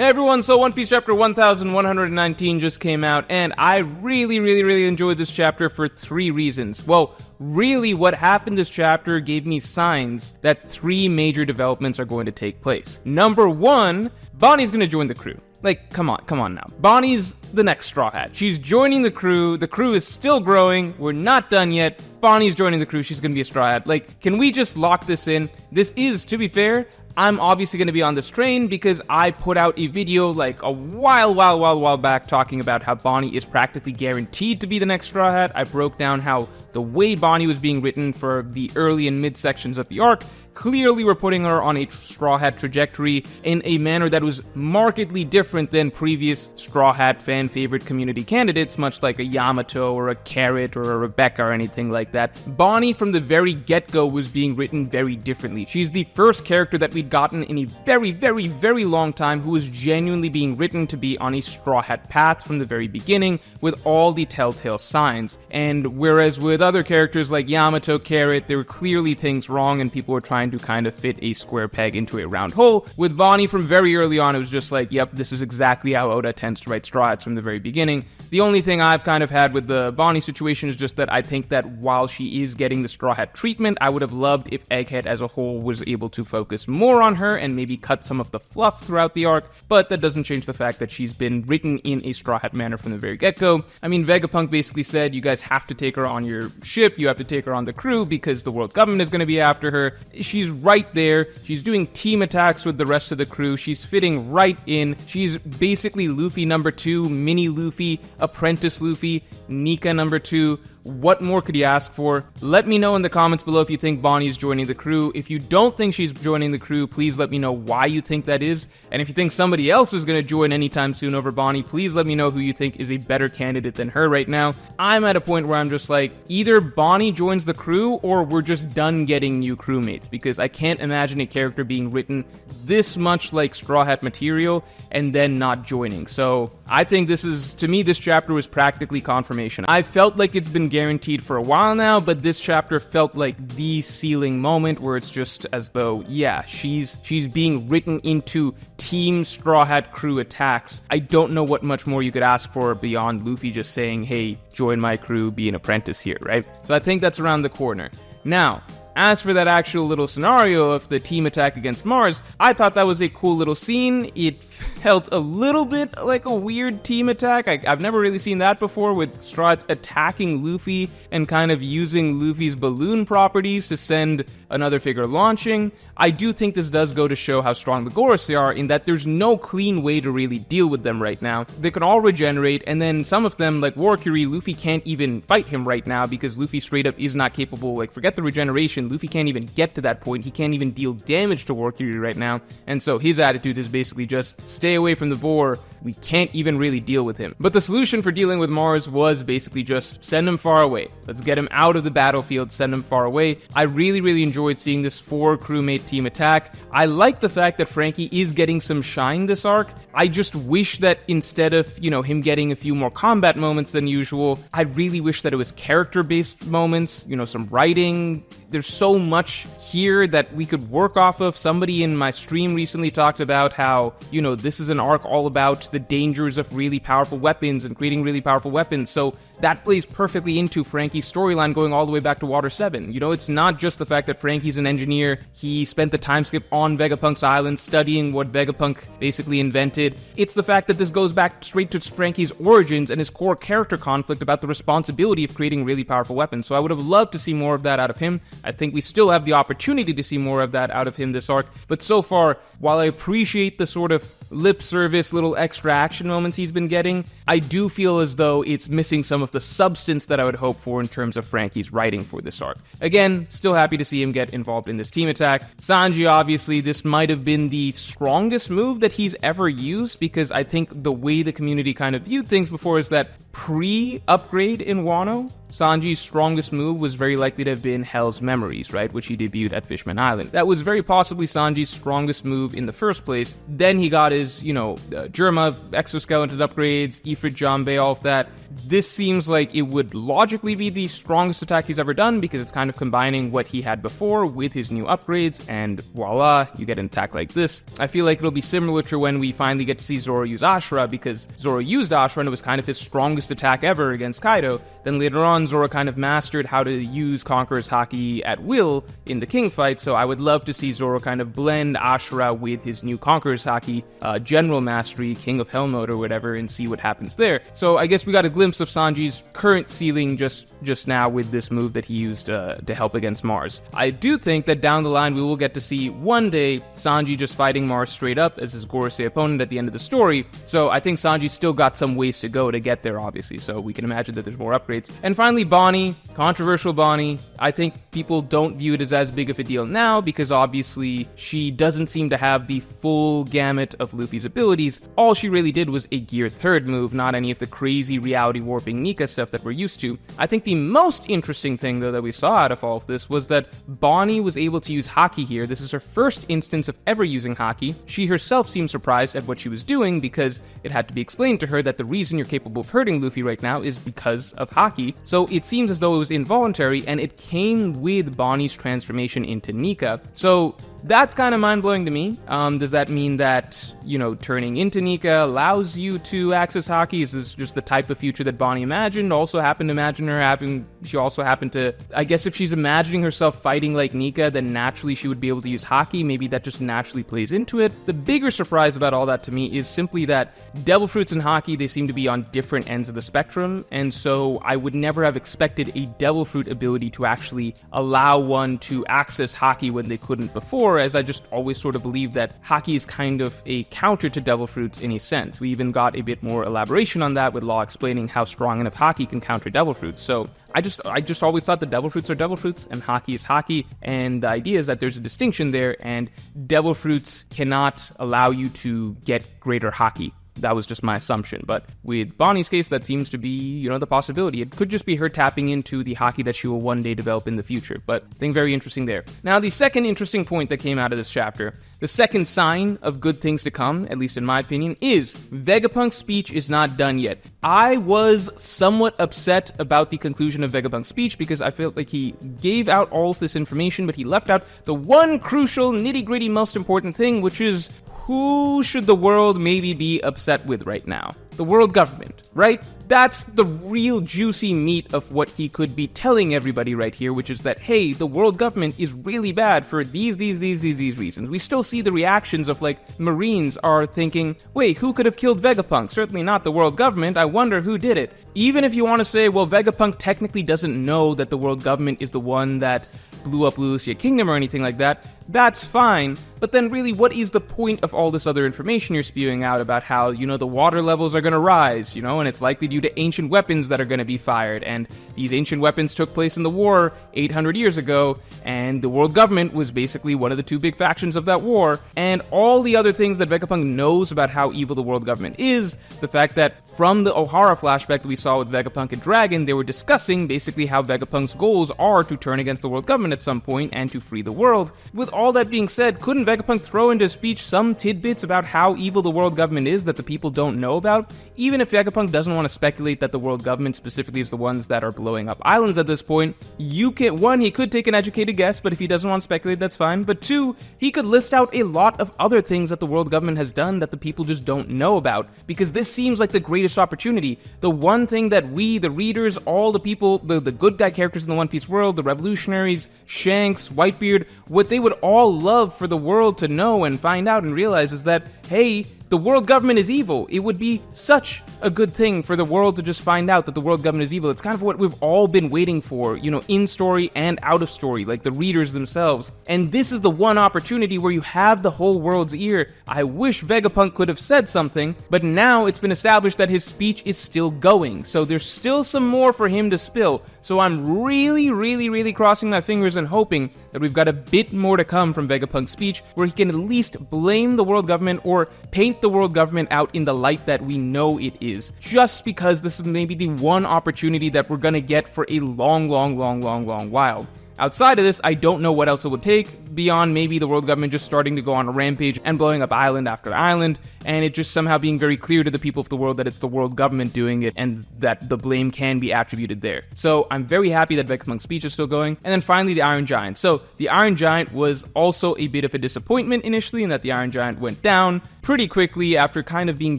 Hey everyone, so One Piece chapter 1119 just came out, and I really enjoyed this chapter for 3 reasons. Well, really what happened this chapter gave me signs that 3 major developments are going to take place. Number 1, Bonnie's gonna join the crew. Like, come on now. Bonnie's the next Straw Hat. She's joining the crew is still growing, we're not done yet. Bonnie's joining the crew, she's gonna be a Straw Hat. Like, can we just lock this in? This is, to be fair, I'm obviously going to be on this train because I put out a video like a while back talking about how Bonnie is practically guaranteed to be the next Straw Hat. I broke down how the way Bonnie was being written for the early and mid sections of the arc clearly were putting her on a Straw Hat trajectory in a manner that was markedly different than previous Straw Hat fan favorite community candidates, much like a Yamato or a Carrot or a Rebecca or anything like that. Bonnie from the very get-go was being written very differently. She's the first character that we'd gotten in a very long time who was genuinely being written to be on a Straw Hat path from the very beginning with all the telltale signs. And whereas with other characters like Yamato, Carrot, there were clearly things wrong and people were trying to kind of fit a square peg into a round hole. With Bonnie from very early on, it was just like, yep, this is exactly how Oda tends to write Straw Hats from the very beginning. The only thing I've kind of had with the Bonnie situation is just that I think that while she is getting the Straw Hat treatment, I would have loved if Egghead as a whole was able to focus more on her and maybe cut some of the fluff throughout the arc, but that doesn't change the fact that she's been written in a Straw Hat manner from the very get-go. I mean, Vegapunk basically said, you guys have to take her on your ship, you have to take her on the crew because the world government is going to be after her. She's right there, she's doing team attacks with the rest of the crew, she's fitting right in, she's basically Luffy number 2, mini Luffy, apprentice Luffy, Nika number 2. What more could you ask for? Let me know in the comments below if you think Bonnie's joining the crew. If you don't think she's joining the crew, please let me know why you think that is. And if you think somebody else is going to join anytime soon over Bonnie, please let me know who you think is a better candidate than her right now. I'm at a point where I'm just like, either Bonnie joins the crew or we're just done getting new crewmates, because I can't imagine a character being written this much like Straw Hat material and then not joining. So I think to me, this chapter was practically confirmation. I felt like it's been guaranteed for a while now, but this chapter felt like the ceiling moment where it's just as though, yeah, she's being written into Team Straw Hat crew attacks. I don't know what much more you could ask for beyond Luffy just saying, hey, join my crew, be an apprentice here, right? So I think that's around the corner. Now, as for that actual little scenario of the team attack against Mars, I thought that was a cool little scene. It felt a little bit like a weird team attack. I've never really seen that before, with Straw Hats attacking Luffy and kind of using Luffy's balloon properties to send another figure launching. I do think this does go to show how strong the Gorosei are, in that there's no clean way to really deal with them right now. They can all regenerate, and then some of them, like Warcury, Luffy can't even fight him right now because Luffy straight up is not capable. Like, forget the regeneration, Luffy can't even get to that point. He can't even deal damage to Warcury right now, and so his attitude is basically just stay away from the boar. We can't even really deal with him. But the solution for dealing with Mars was basically just send him far away. Let's get him out of the battlefield, send him far away. I really enjoyed seeing this 4 crewmate team attack. I like the fact that Franky is getting some shine this arc. I just wish that instead of, him getting a few more combat moments than usual, I really wish that it was character-based moments, some writing. There's so much here that we could work off of. Somebody in my stream recently talked about how, this is an arc all about the dangers of really powerful weapons and creating really powerful weapons. So that plays perfectly into Franky's storyline going all the way back to Water 7. It's not just the fact that Franky's an engineer. He spent the time skip on Vegapunk's island studying what Vegapunk basically invented. It's the fact that this goes back straight to Franky's origins and his core character conflict about the responsibility of creating really powerful weapons. So I would have loved to see more of that out of him. I think we still have the opportunity to see more of that out of him this arc. But so far, while I appreciate the sort of lip service, little extra action moments he's been getting, I do feel as though it's missing some of the substance that I would hope for in terms of Franky's writing for this arc. Again, still happy to see him get involved in this team attack. Sanji, obviously, this might have been the strongest move that he's ever used, because I think the way the community kind of viewed things before is that Pre-upgrade in Wano, Sanji's strongest move was very likely to have been Hell's Memories, right, which he debuted at Fishman Island. That was very possibly Sanji's strongest move in the first place. Then he got his, Germa, exoskeleton upgrades, Ifrit Janbei, all of that. This seems like it would logically be the strongest attack he's ever done because it's kind of combining what he had before with his new upgrades, and voila, you get an attack like this. I feel like it'll be similar to when we finally get to see Zoro use Ashura, because Zoro used Ashura and it was kind of his strongest attack ever against Kaido. Then later on, Zoro kind of mastered how to use Conqueror's Haki at will in the King fight, so I would love to see Zoro kind of blend Ashura with his new Conqueror's Haki, General Mastery, King of Hell mode or whatever, and see what happens there. So I guess we got a glimpse of Sanji's current ceiling just now with this move that he used to help against Mars. I do think that down the line we will get to see one day Sanji just fighting Mars straight up as his Gorosei opponent at the end of the story, so I think Sanji's still got some ways to go to get there, obviously, so we can imagine that there's more upgrades. And finally, Bonnie, controversial Bonnie. I think people don't view it as big of a deal now because obviously she doesn't seem to have the full gamut of Luffy's abilities. All she really did was a Gear 3rd move, not any of the crazy reality warping Nika stuff that we're used to. I think the most interesting thing, though, that we saw out of all of this was that Bonnie was able to use Haki here. This is her first instance of ever using Haki. She herself seemed surprised at what she was doing because it had to be explained to her that the reason you're capable of hurting Luffy right now is because of Haki. So it seems as though it was involuntary, and it came with Bonnie's transformation into Nika. So that's kind of mind-blowing to me. Does that mean that, turning into Nika allows you to access Haki? Is this just the type of future that Bonnie imagined? Also happened to imagine her having... She also happened to... I guess if she's imagining herself fighting like Nika, then naturally she would be able to use Haki. Maybe that just naturally plays into it. The bigger surprise about all that to me is simply that Devil Fruits and Haki, they seem to be on different ends of the spectrum, and so I would never have expected a Devil Fruit ability to actually allow one to access Haki when they couldn't before, as I just always sort of believe that Haki is kind of a counter to Devil Fruits in a sense. We even got a bit more elaboration on that with Law explaining how strong enough Haki can counter Devil Fruits. So I just always thought that Devil Fruits are Devil Fruits and Haki is Haki, and the idea is that there's a distinction there, and Devil Fruits cannot allow you to get greater Haki. That was just my assumption, but with Bonnie's case, that seems to be, the possibility. It could just be her tapping into the Haki that she will one day develop in the future, but I think very interesting there. Now, the second interesting point that came out of this chapter, the second sign of good things to come, at least in my opinion, is Vegapunk's speech is not done yet. I was somewhat upset about the conclusion of Vegapunk's speech because I felt like he gave out all of this information, but he left out the one crucial, nitty-gritty, most important thing, which is who should the world maybe be upset with right now? The world government, right? That's the real juicy meat of what he could be telling everybody right here, which is that, hey, the world government is really bad for these reasons. We still see the reactions of, Marines are thinking, wait, who could have killed Vegapunk? Certainly not the world government. I wonder who did it. Even if you want to say, well, Vegapunk technically doesn't know that the world government is the one that blew up Lulusia Kingdom or anything like that, that's fine. But then really, what is the point of all this other information you're spewing out about how, the water levels are going to rise, and it's likely due to ancient weapons that are going to be fired, and these ancient weapons took place in the war 800 years ago, and the world government was basically one of the two big factions of that war, and all the other things that Vegapunk knows about how evil the world government is, the fact that from the Ohara flashback that we saw with Vegapunk and Dragon, they were discussing basically how Vegapunk's goals are to turn against the world government at some point and to free the world. With all that being said, couldn't Vegapunk throw into his speech some tidbits about how evil the world government is that the people don't know about? Even if Vegapunk doesn't want to speculate that the world government specifically is the ones that are blowing up islands at this point, he could take an educated guess, but if he doesn't want to speculate, that's fine. But two, he could list out a lot of other things that the world government has done that the people just don't know about, because this seems like the greatest opportunity. The one thing that we, the readers, all the people, the good guy characters in the One Piece world, the revolutionaries, Shanks, Whitebeard, what they would all love for the world to know and find out and realize is that, hey, the world government is evil. It would be such a good thing for the world to just find out that the world government is evil. It's kind of what we've all been waiting for, in story and out of story, like the readers themselves. And this is the one opportunity where you have the whole world's ear. I wish Vegapunk could have said something, but now it's been established that his speech is still going. So there's still some more for him to spill. So I'm really crossing my fingers and hoping that we've got a bit more to come from Vegapunk's speech, where he can at least blame the world government or paint paint the world government out in the light that we know it is, just because this is maybe the one opportunity that we're gonna get for a long while. Outside of this, I don't know what else it would take, beyond maybe the world government just starting to go on a rampage and blowing up island after island, and it just somehow being very clear to the people of the world that it's the world government doing it, and that the blame can be attributed there. So I'm very happy that Vegapunk's speech is still going. And then finally, the Iron Giant. So the Iron Giant was also a bit of a disappointment initially, in that the Iron Giant went down pretty quickly after kind of being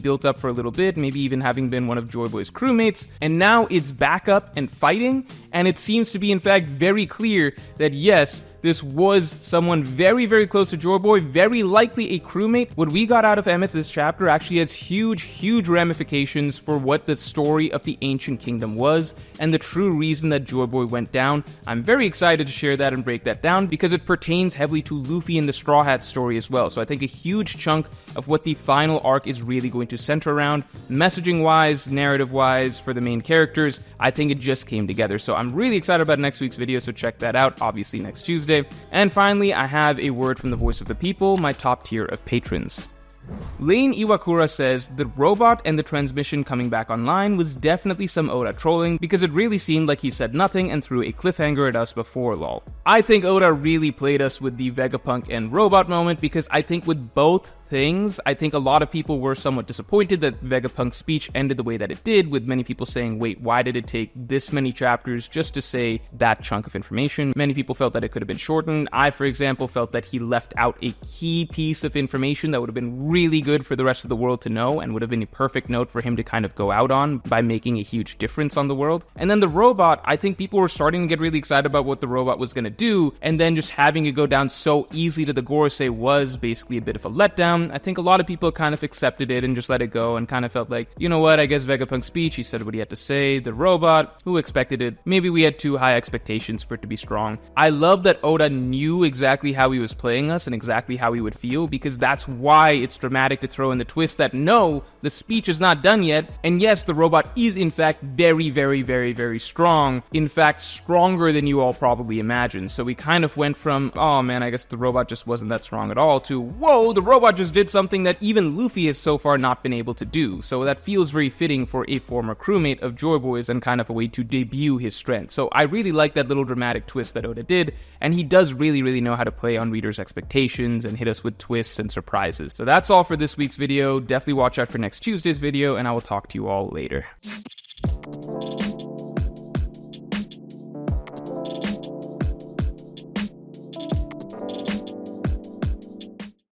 built up for a little bit, maybe even having been one of Joy Boy's crewmates, and now it's back up and fighting, and it seems to be in fact very clear that yes, this was someone very close to Joy Boy, very likely a crewmate. What we got out of Emmet this chapter actually has huge ramifications for what the story of the Ancient Kingdom was, and the true reason that Joy Boy went down. I'm very excited to share that and break that down, because it pertains heavily to Luffy and the Straw Hat story as well. So I think a huge chunk of what the final arc is really going to center around, messaging-wise, narrative-wise, for the main characters. I think it just came together. So I'm really excited about next week's video, so check that out, obviously next Tuesday. And finally, I have a word from the voice of the people, my top tier of patrons. Lane Iwakura says, the robot and the transmission coming back online was definitely some Oda trolling, because it really seemed like he said nothing and threw a cliffhanger at us before lol. I think Oda really played us with the Vegapunk and robot moment, because I think with both things, I think a lot of people were somewhat disappointed that Vegapunk's speech ended the way that it did, with many people saying, wait, why did it take this many chapters just to say that chunk of information? Many people felt that it could have been shortened. I, for example, felt that he left out a key piece of information that would have been really good for the rest of the world to know, and would have been a perfect note for him to kind of go out on by making a huge difference on the world. And then the robot, I think people were starting to get really excited about what the robot was going to do, and then just having it go down so easily to the Gorosei was basically a bit of a letdown. I think a lot of people kind of accepted it and just let it go, and kind of felt like, you know what, I guess Vegapunk's speech, he said what he had to say. The robot, who expected it? Maybe we had too high expectations for it to be strong. I love that Oda knew exactly how he was playing us and exactly how he would feel, because that's why it's dramatic to throw in the twist that no, the speech is not done yet, and yes, the robot is in fact very strong, in fact stronger than you all probably imagined. So we kind of went from, oh man, I guess the robot just wasn't that strong at all, to, whoa, the robot just did something that even Luffy has so far not been able to do. So that feels very fitting for a former crewmate of Joy Boy's, and kind of a way to debut his strength. So I really like that little dramatic twist that Oda did, and he does really know how to play on readers' expectations and hit us with twists and surprises. So that's all for this week's video. Definitely watch out for next Tuesday's video, and I will talk to you all later.